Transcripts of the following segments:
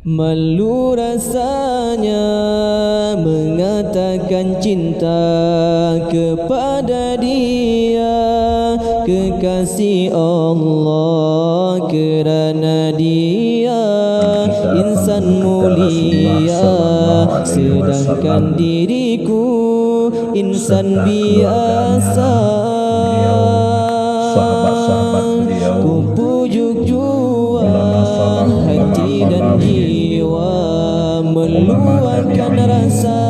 Malu rasanya mengatakan cinta kepada dia, kekasih Allah, kerana dia insan mulia, sedangkan diriku insan biasa. Ku pujuk jua hati dan jiwa, meluahkan rasa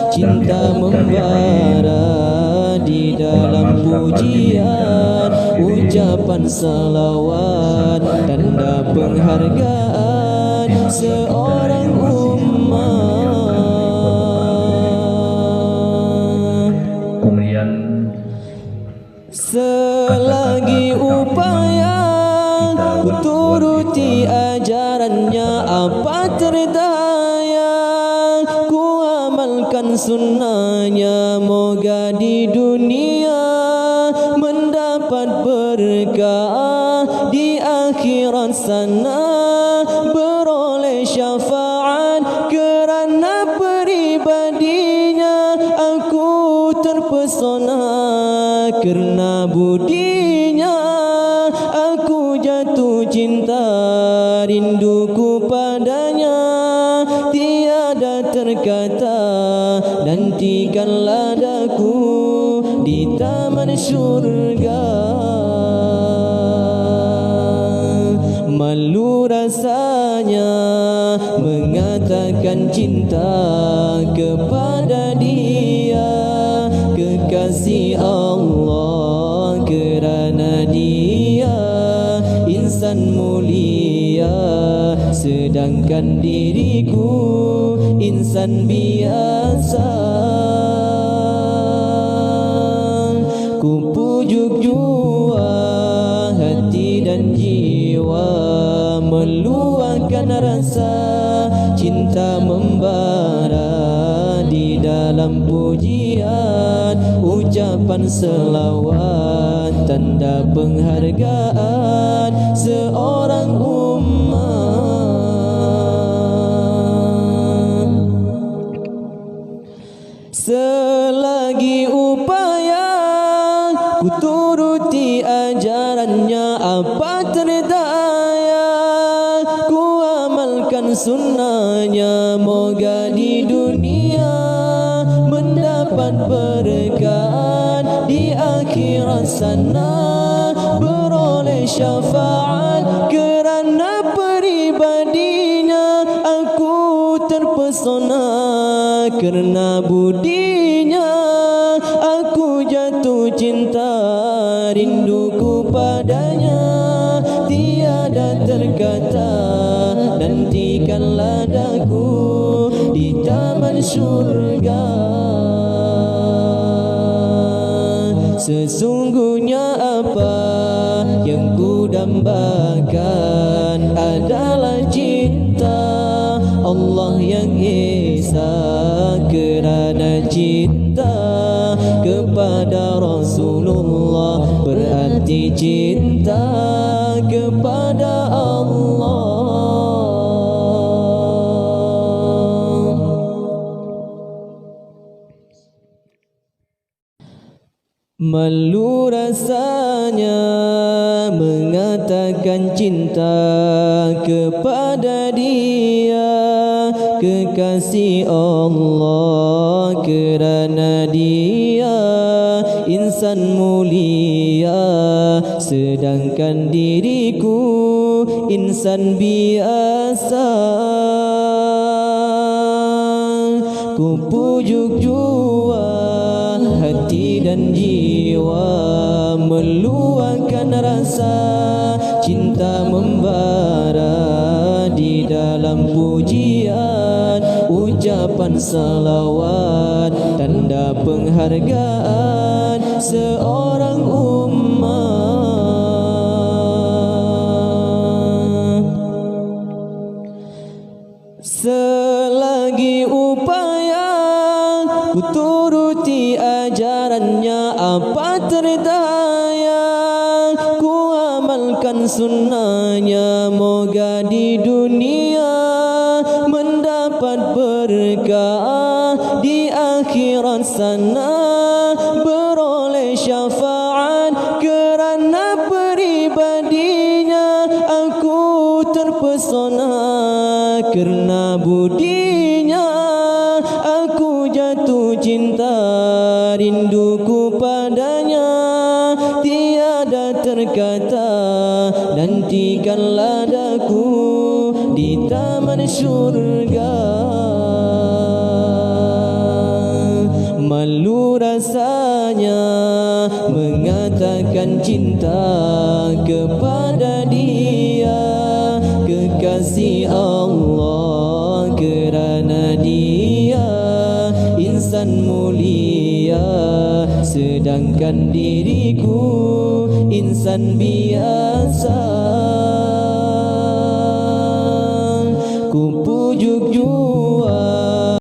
cinta membara di dalam pujian, ucapan salawat, tanda penghargaan seorang umat. Kemudian selagi upaya ku turuti ajarannya, apa terdaya ku amalkan sunnahnya, moga di dunia mendapat berkah, di akhirat sana beroleh syafaat, kerana peribadinya aku terpesona, kerana budinya aku jatuh cinta, rinduku padanya tiada terkata, nantikanlah daku di taman syurga. Malu rasanya mengatakan cinta kepada dia, kekasih Allah, kerana dia insan mulia, sedangkan diriku insan biasa. Ku pujuk jua hati dan jiwa, meluahkan rasa cinta membara di dalam pujian, ucapan selawat, tanda penghargaan seorang umat. Selagi upaya ku turuti ajarannya, apa terdaya ku amalkan sunnahnya, moga di dunia mendapat berkat, di akhirat sana beroleh syafaat, kerana peribadinya aku terpesona, kerana budinya aku jatuh cinta, rinduku padanya tiada terkata, nantikanlah daku di taman syurga. Sesungguhnya apa yang ku dambakan adalah cinta Allah yang Esa, kerana cinta kepada Rasulullah berarti cinta kepada Allah. Malu rasanya mengatakan cinta kepada dia, kekasih Allah, kerana dia insan mulia, sedangkan diriku insan biasa. Ku pujuk jua hati dan jiwa, meluahkan rasa cinta membara di dalam pujian, ucapan salawat, tanda penghargaan seorang umat. Selagi upaya ku turuti ajarannya, apa terdaya ku amalkan sunnahnya, moga di dunia sana beroleh syafaat kerana peribadinya. Aku terpesona kerana budinya. Aku jatuh cinta rinduku padanya. Tiada terkata nantikanlah daku di taman syurga. Malu rasanya mengatakan cinta kepada dia, kekasih Allah kerana dia insan mulia, sedangkan diriku insan biasa. Ku pujuk